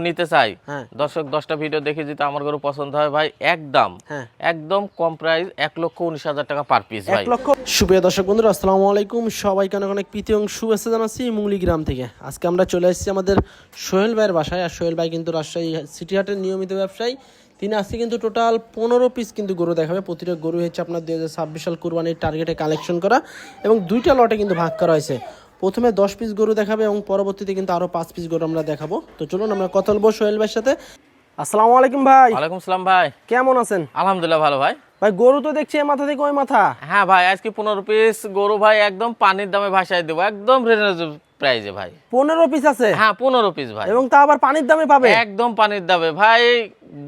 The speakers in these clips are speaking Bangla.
নিতে চাই, হ্যাঁ দর্শক 10টা ভিডিও দেখে যদি আমার গরু পছন্দ হয় ভাই, একদম একদম কম প্রাইস 1,19,000 টাকা পার পিস ভাই। 1 লক্ষ। সুপ্রিয় দর্শক বন্ধুরা, আসসালামু আলাইকুম। সবাইকে অনেক অনেক প্রীতি এবং শুভেচ্ছা জানাচ্ছি মুঙ্গলি গ্রাম থেকে। আজকে আমরা চলে এসেছি আমাদের সোহেল ভাইয়ের বাসায়। আর সোহেল ভাই কিন্তু রাজশাহী সিটি হাটের নিয়মিত ব্যবসায়ী। তিনি আজকে কিন্তু টোটাল 15 পিস কিন্তু গরু দেখাবে। প্রতিটা গরু হচ্ছে আপনার 2026 সাল কুরবানির টার্গেটে কালেকশন করা এবং 2টা লটে কিন্তু ভাগ করা হয়েছে। প্রথমে 10 পিস গরু দেখাবে এবং পরবর্তীতে কিন্তু আরো 5 পিস গরু আমরা দেখাবো। তো চলুন আমরা কথা বলবো সোহেল ভাইয়ের সাথে। আসসালামু আলাইকুম ভাই। ওয়ালাইকুম সালাম ভাই, কেমন আছেন? আলহামদুলিল্লাহ ভালো ভাই। ভাই গরু তো দেখছি এ মাথা থেকে ওই মাথা। হ্যাঁ ভাই, আজকে 15 পিস গরু ভাই একদম পানির দামে ভাসায় দেবো, একদম রিজনেবল প্রাইসে ভাই। 15 পিস আছে? হ্যাঁ 15 পিস ভাই, এবং তা আবার পানির দামে পাবে? একদম পানির দামে ভাই।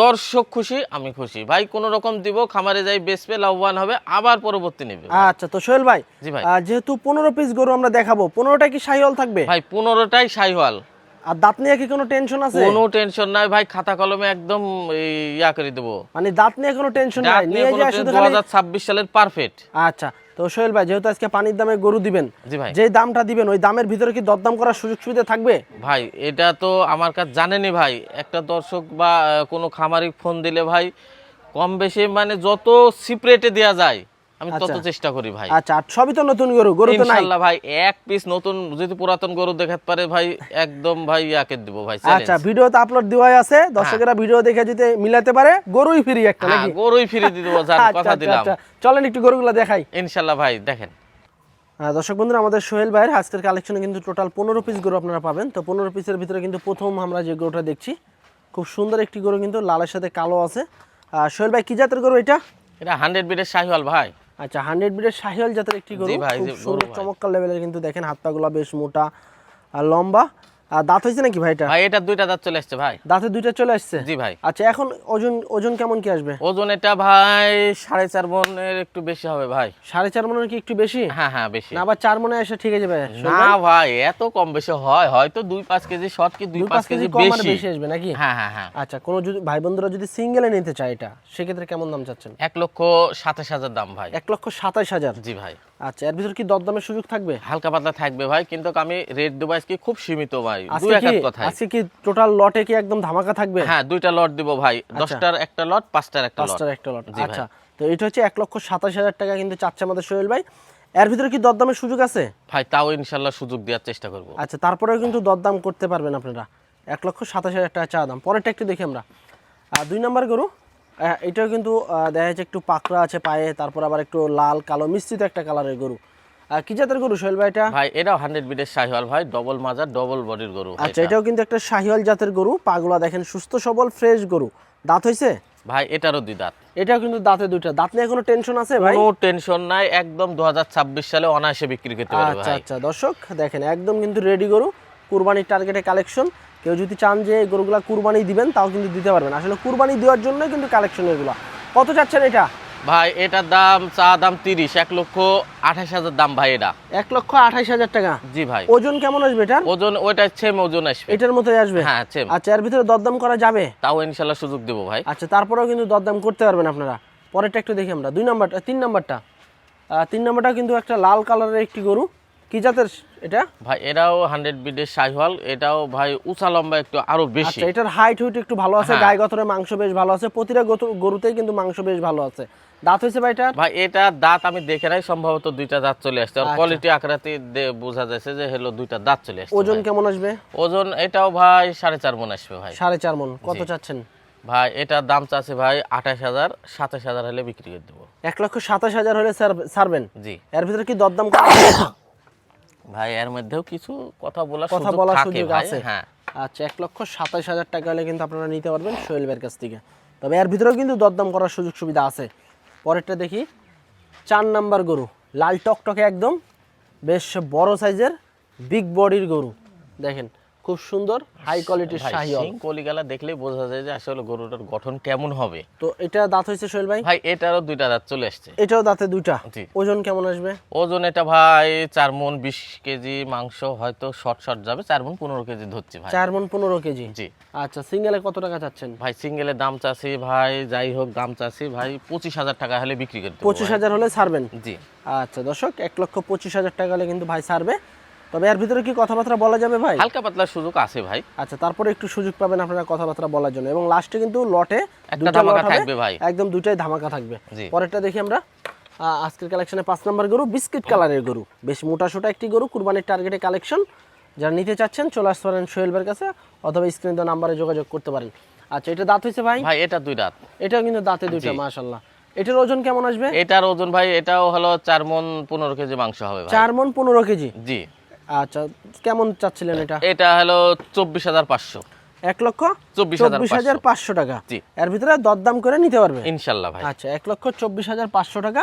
দর্শক খুশি, আমি খুশি ভাই। কোন রকম দিব, খামারে যাই বেচবে, লাভবান হবে, আবার পরবর্তী নেবে। আচ্ছা তো সোহেল ভাই, জি ভাই, যেহেতু 15 পিস গরু আমরা দেখাবো, 15টা কি শাহিওয়াল থাকবে? ভাই 15টাই শাহিওয়াল। আর দাঁত নিয়ে কি কোনো টেনশন আছে? কোনো টেনশন নাই ভাই, খাতা কলমে একদম ইয়া করে দেবো। মানে দাঁত নিয়ে কোনো টেনশন নাই, নিয়ে যা শুধু খালি 2026 সালের পারফেক্ট। আচ্ছা তো সোহেল ভাই, যেহেতু আজকে পানির দামে গরু দিবেন, জি ভাই, যে দামটা দিবেন ওই দামের ভিতরে কি দরদাম করার সুযোগ সুবিধা থাকবে? ভাই এটা তো আমার কাছে জানেনই ভাই, একটা দর্শক বা কোনো খামারি ফোন দিলে ভাই কম বেশি মানে যত সিপ্রেটে দেয়া যায় আমি তত চেষ্টা করি ভাই। আচ্ছা আর সবই তো নতুন গরু, গরু তো নাই ইনশাআল্লাহ ভাই। এক পিস নতুন যদি পুরাতন গরু দেখাতে পারে ভাই, একদম ভাই ইয়াকে দিব ভাই। আচ্ছা ভিডিওতে আপলোড দেওয়াই আছে, দর্শকেরা ভিডিও দেখে যদি মিলাতে পারে গরুই ফ্রি একটা নাকি? গরুই ফ্রি দিব, জান কথা দিলাম। চলেন একটু গরুগুলো দেখাই ইনশাআল্লাহ ভাই, দেখেন। দর্শক বন্ধুরা, আমাদের সোহেল ভাইয়ের আজকের কালেকশনে কিন্তু টোটাল 15 পিস গরু আপনারা পাবেন। তো 15 পিসের ভিতরে কিন্তু প্রথম আমরা যে গরুটা দেখছি, খুব সুন্দর একটি গরু, কিন্তু লালের সাথে কালো আছে। সোহেল ভাই কি জাতের গরু এটা? এটা 100 বিটের শাহিওয়াল ভাই। আচ্ছা 100 বিটের শাহিওয়াল জাতের একটি গরু, খুব সুন্দর চমৎকার লেভেলের, কিন্তু দেখেন হাত পাগুলা বেশ মোটা আর লম্বা। আর দাঁত হয়েছে নাকি ভাই এটা? ভাই এটা 2টা দাঁত চলে আসছে ভাই। দাঁতে 2টা চলে আসছে? জি ভাই। আচ্ছা এখন ওজন ওজন কেমন কি আসবে? ওজন এটা ভাই 4.5 মনের একটু বেশি হবে ভাই। 4.5 মনের কি একটু বেশি? হ্যাঁ বেশি। না আবার 4 মনে এসে ঠিক আছে ভাই? না ভাই এত কম বেশি হয়, হয়তো 2-5 কেজি শর্ট, কি 2-5 কেজি বেশি আসবে নাকি? হ্যাঁ। আচ্ছা কোন যদি ভাই বন্ধুরা যদি সিঙ্গেলে নিতে চায় এটা, সেক্ষেত্রে কেমন দাম চাচ্ছেন? 1,27,000 দাম ভাই। 1,27,000? জি ভাই। আচ্ছা এর ভিতর কি দরদামের সুযোগ থাকবে? হালকা পাতলা থাকবে ভাই, কিন্তু আমি রেট দেবো আজকে খুব সীমিত ভাই। দুই এক কথা, আজকে কি টোটাল লটে কি একদম ধামাকা থাকবে? হ্যাঁ 2টা লট দিব ভাই। 10টার একটা লট, 5টার একটা লট। আচ্ছা তো এটা হচ্ছে 1,27,000 টাকা কিন্তু চাচ্ছে আমাদের সোহেল ভাই। এর ভিতরে কি দরদামের সুযোগ আছে? ভাই তাও ইনশাআল্লাহ সুযোগ দেওয়ার চেষ্টা করব। আচ্ছা তারপরেও কিন্তু দরদাম করতে পারবেন আপনারা। 1,27,000 টাকা চা দাম। পরেরটা একটু দেখি আমরা। 2 নম্বর গরু, এটাও কিন্তু দেখা যাচ্ছে একটু পাকড়া আছে পায়ে, তারপর আবার একটু লাল কালো মিশ্রিত একটা কালারের গরু। কি জাতের গরু সোহেল ভাই এটা? ভাই এটাও 100 বিটের শাহিওয়াল ভাই, ডবল মাজার ডবল বডির গরু। আচ্ছা এটাও কিন্তু একটা শাহিওয়াল জাতের গরু, পাগুলা দেখেন সুস্থ সবল ফ্রেশ গরু। দাঁত হইছে? ভাই এটারও 2 দাঁত। এটাও কিন্তু দাঁতে 2টা। দাঁত নিয়ে কোনো টেনশন আছে ভাই? কোনো টেনশন নাই, একদম 2026 সালে অনায়াসে বিক্রি করতে পারবে ভাই। আচ্ছা দর্শক দেখেন একদম কিন্তু রেডি গরু, কুরবানির টার্গেটে কালেকশন। কেউ যদি চান যে এই গরুগুলা কুরবানি দিবেন, তাও কিন্তু দিতে পারবেন। আসলে কুরবানি দেওয়ার জন্যই কিন্তু কালেকশন এগুলো। কত চাচ্ছেন এটা? ভাই এটার দাম দাম 30, 1,28,000 দাম ভাই এটা। 1,28,000 টাকা? জি ভাই। ওজন কেমন আসবে এটার? ওজন ওইটা সেম ওজন আসবে, এটার মতোই আসবে? হ্যাঁ সেম। আচ্ছা এর ভিতরে দরদাম করা যাবে? তাও ইনশাআল্লাহ সুযোগ দেব ভাই। আচ্ছা তারপরেও কিন্তু দরদাম করতে পারবেন আপনারা। পরেরটা একটু দেখি আমরা। 2 নম্বরটা, 3 নম্বরটা। 3 নম্বরটা কিন্তু একটা লাল কালারের একটি গরু। কি জাতের এটা? ভাই এটাও 100 বিটের শাহিওয়াল। এটাও ভাই উঁচা লম্বা একটু আরো বেশি। আচ্ছা এটার হাইট হুইট একটু ভালো আছে, গায়ে গতরে মাংস বেশ ভালো আছে, প্রতিটা গরুতেই কিন্তু মাংস বেশ ভালো আছে। দাঁত হইছে ভাই এটা? ভাই এটা দাঁত আমি দেখে নাই, সম্ভবত 2টা দাঁত চলে আসছে। আর কোয়ালিটি আকৃতি বোঝা যাচ্ছে যে হলো 2টা দাঁত চলে আসছে। ওজন কেমন আসবে? ওজন এটাও ভাই 4.5 মণ আসবে ভাই। 4.5 মণ। কত চাচ্ছেন? ভাই এটার দাম চাচ্ছে ভাই 28,000, 27,000 হলে বিক্রি করে দেবো। 1,27,000 হলে ছাড়বেন? জি। এর ভিতরে কি দরদাম করা ভাই এর মধ্যেও কিছু কথা বলার সুযোগ আছে? হ্যাঁ। আচ্ছা 1,27,000 টাকা হলে কিন্তু আপনারা নিতে পারবেন সোহেল ভাইয়ের কাছ থেকে। তবে এর ভিতরেও কিন্তু দরদাম করার সুযোগ সুবিধা আছে। পরেরটা দেখি। 4 নাম্বার গরু, লাল টকটকে একদম, বেশ বড় সাইজের বিগ বডির গরু। দেখেন খুব সুন্দর হাই কোয়ালিটির শাহিওয়াল। সিং কলিগালা দেখলেই বোঝা যায় যে আসলে গরুটার গঠন কেমন হবে। তো এটা দাঁত হয়েছে সোহেল ভাই? ভাই এটারও 2টা দাঁত চলে আসছে। এটাও দাঁতে 2টা? জি। ওজন কেমন আসবে? ওজন এটা ভাই 4 মণ 20 কেজি, মাংস হয়তো শর্ট যাবে। 4 মণ 15 কেজি ধরছি ভাই। 4 মণ 15 কেজি? জি। আচ্ছা সিঙ্গেলে কত টাকা চাচ্ছেন? ভাই সিঙ্গেলের দাম চাচ্ছি ভাই, যাই হোক দাম চাচ্ছি ভাই 25,000 টাকা হলে বিক্রি করতে। 25,000 হলে ছাড়বেন? জি। আচ্ছা দর্শক 1,25,000 টাকা হলে কিন্তু ভাই ছাড়বে। তো তবে এর ভিতরে কি কথাবার্তা বলা যাবে ভাই? হালকা পাতলা সুযোগ আছে ভাই। আচ্ছা, তারপরে একটু সুযোগ পাবেন আপনারা কথাবার্তা বলার জন্য। এবং লাস্টে কিন্তু লটে একটা দুটো ধামাকা লট হবে থাকবে ভাই। একদম দুটাই ধামাকা থাকবে। জি। পরেরটা দেখি আমরা। আজকের কালেকশনে 5 নাম্বার গরু, বিস্কিট কালারের গরু, বেশ মোটা সোটা একটি গরু, কুরবানির টার্গেটে কালেকশন। যারা নিতে চাচ্ছেন চলে আসতে পারেন সোহেল ভাইয়ের কাছে, অথবা স্ক্রিনে দেওয়া নাম্বারে যোগাযোগ করতে পারেন। আচ্ছা, এটা দাঁত হয়েছে ভাই? ভাই এটা 2 দাঁত। এটাও কিন্তু দাঁতে দুইটা, মাশাআল্লাহ। এটার ওজন কেমন আসবে? এটার ওজন ভাই এটাও হলো 4 মণ 15 কেজি মাংস হবে ভাই। 4 মণ 15 কেজি। জি। আচ্ছা, কেমন চাচ্ছিলেন এটা? এটা হলো 24,500। 1,24,500 টাকা। জি। এর ভিতরে দরদাম করে নিতে পারবে ইনশাআল্লাহ ভাই। আচ্ছা, 1,24,500 টাকা।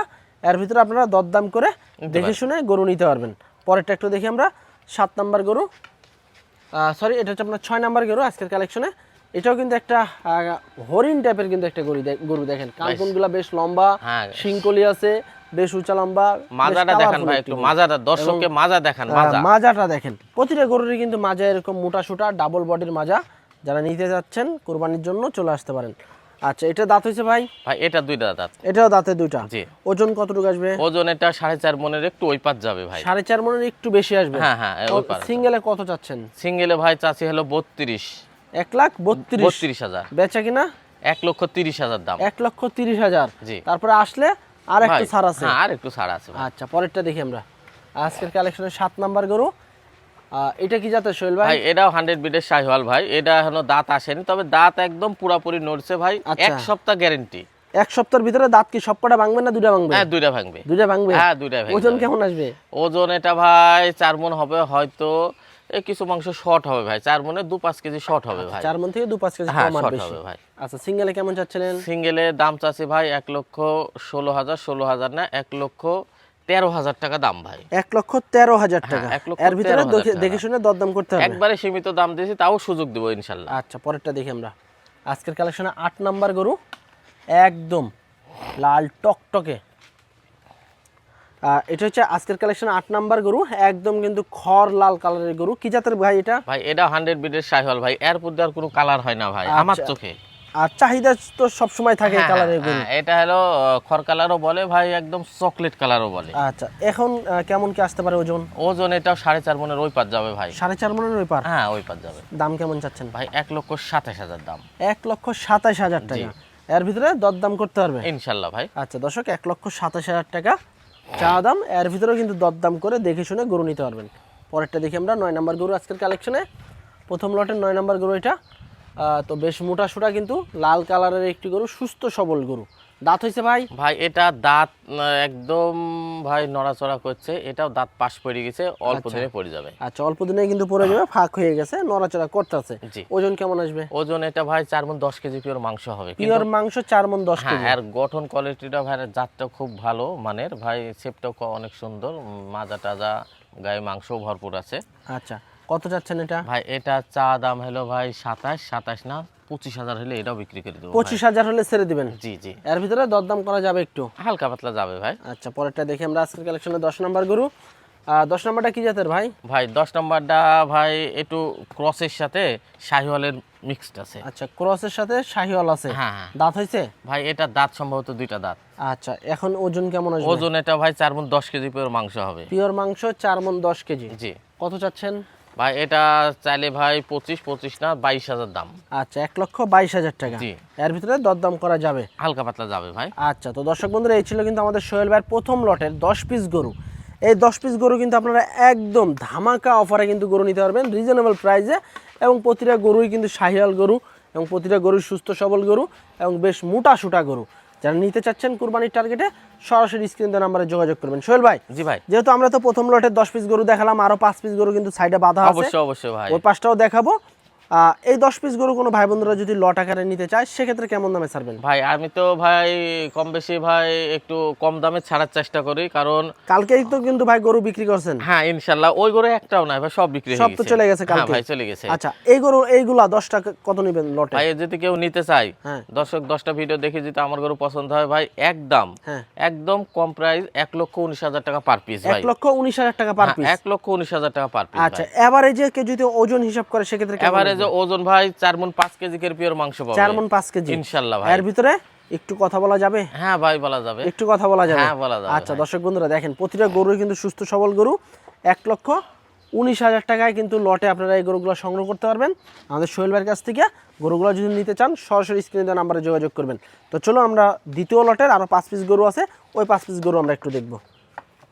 এর ভিতরে আপনারা দরদাম করে দেখে শুনে গরু নিতে পারবেন। পরেরটা একটু দেখি আমরা। 7 নাম্বার গরু, সরি এটা হচ্ছে আপনার 6 নাম্বার গরু আজকের কালেকশনে। এটাও কিন্তু একটা হরিণ টাইপের কিন্তু একটা গরু দেখেন, কানকুনগুলা বেশ লম্বা, হ্যাঁ। শিংকলি আছে, বেশ উঁচা লম্বা। মাজাটা দেখেন ভাই, একটু মাজাটা দর্শককে মাজা দেখান। মাজাটা দেখেন, প্রতিটা গরুরই কিন্তু মাজা এরকম মোটা সোটা ডাবল বডির মাজা। যারা নিতে যাচ্ছেন কোরবানির জন্য চলে আসতে পারেন। আচ্ছা, এটা দাঁত হয়েছে ভাই? ভাই এটা 2 দাঁত। এটাও দাঁতে দুইটা। জি। ওজন কতটুকু আসবে? ওজন এটা 4.5 মণের একটু ওই পাত যাবে ভাই। 4.5 মণের একটু বেশি আসবে। হ্যাঁ হ্যাঁ, ওই পাত। সিঙ্গেলে কত চাচ্ছেন? সিঙ্গেলে ভাই চাচ্ছি হলো 32। 1,32,000 বেচা কিনা? 1,30,000 দাম। 1,30,000। জি। তারপরে আসলে আর একটু ছাড় আছে? হ্যাঁ, আর একটু ছাড় আছে ভাই। আচ্ছা, পরেরটা দেখি আমরা। আজকের কালেকশনের 7 নাম্বার গরু, এটা কি জাতের সোহেল ভাই? ভাই এটাও 100 বিটের শাহিওয়াল ভাই। এটা এখনো দাঁত আসেনি, তবে দাঁত একদম পুরাপুরি নড়ছে ভাই। আচ্ছা। 1 সপ্তাহ গ্যারান্টি। 1 সপ্তাহের ভিতরে দাঁত কি সবকটা ভাঙবে না দুইটা ভাঙবে? হ্যাঁ, 2টা ভাঙবে। দুইটা ভাঙবে? হ্যাঁ, 2টা ভাঙবে। ওজন কেমন আসবে? ওজন এটা ভাই 4 মণ হবে হয়তো। কিছু মাংস শর্ট হবে ভাই, 4 মণে 2-5 কেজি শর্ট হবে ভাই। 4 মণ থেকে 2-5 কেজি হ্যাঁ, কম আর শর্ট বেশি হবে ভাই। আচ্ছা, সিঙ্গেলে কেমন চাচ্ছিলেন? সিঙ্গেলে দাম চাচ্ছি ভাই 1,16,000 না 1,13,000 টাকা দাম ভাই। 1,13,000 টাকা। হ্যাঁ, 1,13,000 এর ভিতরে টাকা। দেখে শুনে দরদাম করতে হবে। একবারে সীমিত দাম দিয়েছি, তাও সুযোগ দেবো ইনশাল্লাহ। আচ্ছা, পরেরটা দেখি আমরা। আজকের কালেকশনে 8 নাম্বার গরু, একদম লাল টকটকে। এটা হচ্ছে আজকের কালেকশনে 8 নাম্বার গরু, একদম কিন্তু খড় লাল কালারের গরু। কি জাতের ভাই এটা? ভাই এটা 100 বিটের শাহিওয়াল ভাই। এর মধ্যে আর কোনো কালার হয় না ভাই আমার চোখে। আর চাহিদা তো সব সময় থাকে কালারের গরু। এটা হলো খড় কালারও বলে ভাই, একদম চকলেট কালারও বলে। আচ্ছা, এখন কেমন কি আসতে পারে ওজন? ওজন এটাও 4.5 মণের ওই পাত যাবে ভাই। 4.5 মণের ওই পার? হ্যাঁ, ওই পাত যাবে। দাম কেমন চাচ্ছেন ভাই 1,27,000 দাম। 1,27,000 টাকা। এর ভিতরে দরদাম করতে পারবে ইনশাল্লাহ ভাই। আচ্ছা দর্শক, 1,27,000 টাকা চা দাম। এর ভিতরেও কিন্তু দরদাম করে দেখে শুনে গরু নিতে পারবেন। পরেরটা দেখি আমরা। 9 নাম্বার গরু আজকের কালেকশনে, প্রথম লটের 9 নাম্বার গরু এটা। তো বেশ মোটা সোটা কিন্তু লাল কালারের একটি গরু, সুস্থ সবল গরু। দাঁত হয়েছে ভাই? ভাই এটা দাঁত একদম ভাই নড়াচড়া করছে। এটাও দাঁত পাশ পড়ে গেছে, অল্প দিনে পড়ে যাবে। আচ্ছা, অল্প দিনে কিন্তু পড়ে যাবে, ফাঁক হয়ে গেছে, নড়াচড়া করতেছে। জি। ওজন কেমন আসবে? ওজন এটা ভাই 4 মণ 10 কেজি পিওর মাংস হবে। পিওর মাংস 4 মণ 10 হ্যাঁ, কেজি। আর গঠন কোয়ালিটিটা ভাই, জাতটা খুব ভালো মানের ভাই। শেপটাও অনেক সুন্দর, মাজা টাজা, গায়ে মাংসও ভরপুর আছে। আচ্ছা, কত চাচ্ছেন এটা? ভাই এটা চা দাম হলো ভাই 27 না 25,000 হলে এটাও বিক্রি করে দেবো। 25,000 হলে ছেড়ে দিবেন? জি জি, এর ভিতরে দরদাম করা যাবে একটু, হালকা পাতলা যাবে ভাই। আচ্ছা, পরেরটা দেখি আমরা আজকের কালেকশনে। 10 নাম্বার গরু, 10 নাম্বারটা কি জাতের ভাই? ভাই 10 নম্বরটা ভাই একটু ক্রসের সাথে শাহিওয়ালের মিক্সড আছে। আচ্ছা, ক্রসের সাথে শাহিওয়াল আছে। হ্যাঁ হ্যাঁ। দাঁত হয়েছে? ভাই এটা দাঁত সম্ভবত 2টা দাঁত। আচ্ছা, এখন ওজন কেমন আসবে? ওজন এটা ভাই 4 মণ 10 কেজি পিওর মাংস হবে। পিওর মাংস 4 মণ 10 কেজি। জি। কত চাচ্ছেন? ভাই এটা চাইলে ভাই 25 না 22,000 দাম। আচ্ছা, 1,22,000 টাকা। জি। এর ভিতরে দরদাম করা যাবে, হালকা পাতলা যাবে ভাই। আচ্ছা, তো দর্শক বন্ধুরা, এই ছিল কিন্তু আমাদের সোহেল ভাইয়ের প্রথম লটের 10 পিস গরু। এই 10 পিস গরু কিন্তু আপনারা একদম ধামাকা অফারে কিন্তু গরু নিতে পারবেন রিজনেবল প্রাইসে। এবং প্রতিটা গরুই কিন্তু শাহিওয়াল গরু, এবং প্রতিটা গরু সুস্থ সবল গরু, এবং বেশ মোটা সোটা গরু। যারা নিতে চাচ্ছেন কুরবানির টার্গেটে, সরাসরি স্ক্রিন দেওয়া নাম্বারে যোগাযোগ করবেন। সোহেল ভাই, জি ভাই। যেহেতু আমরা তো প্রথম লটের 10 পিস গরু দেখালাম, আরো 5 পিস গরু কিন্তু সাইডে বাঁধা আছে, অবশ্যই অবশ্যই ভাই। ওই পাশটাও দেখাবো। এই 10 পিস গরু কোনো ভাই বন্ধুরা যদি লট আকারে নিতে চায়, সেক্ষেত্রে কেমন দামে ছাড়বেন? ভাই আমি তো ভাই কম বেশি ভাই একটু কম দামে ছাড়ার চেষ্টা করি, কারণ কালকেই তো কিন্তু ভাই গরু বিক্রি করছেন। হ্যাঁ ইনশাল্লাহ, ওই গরু একটাও নাই ভাই, সব বিক্রি হয়ে সব গেছে। তো চলে গেছে হ্যাঁ কালকে। ভাই চলে গেছে। আচ্ছা, এই গরু এইগুলা 10 টাকা কত নেবেন লটে? ভাই যদি কেউ নিতে চায়, হ্যাঁ। দর্শক 10টা ভিডিও দেখে যদি আমার গরু পছন্দ হয় ভাই, একদম হ্যাঁ। একদম কম প্রাইস 1,19,000 টাকা পার পিস ভাই। 1,19,000 টাকা পার পিস। 1,19,000 টাকা পার পিস। আচ্ছা, এভারেজে কেউ যদি ওজন হিসাব করে সেক্ষেত্রে কেমন? এভারেজে ওজন ভাই 4 মণ 5 কেজি এর পিওর মাংস পাবে। 4 মণ 5 কেজি ইনশাআল্লাহ ভাই। এর ভিতরে একটু কথা বলা যাবে? হ্যাঁ ভাই বলা যাবে। একটু কথা বলা যাবে? হ্যাঁ বলা যাবে। আচ্ছা দর্শক বন্ধুরা, দেখেন প্রতিটা গরুই কিন্তু সুস্থ সবল গরু। 19,000 টাকায় কিন্তু লটে আপনারা এই গরুগুলো সংগ্রহ করতে পারবেন আমাদের সোহেল ভাইয়ের কাছ থেকে। গরুগুলো যদি নিতে চান সরাসরি স্ক্রিনে দেওয়া নাম্বারে যোগাযোগ করবেন। তো চলো আমরা দ্বিতীয় লটের আরও 5 পিস গরু আছে, ওই 5 পিস গরু আমরা একটু দেখবো।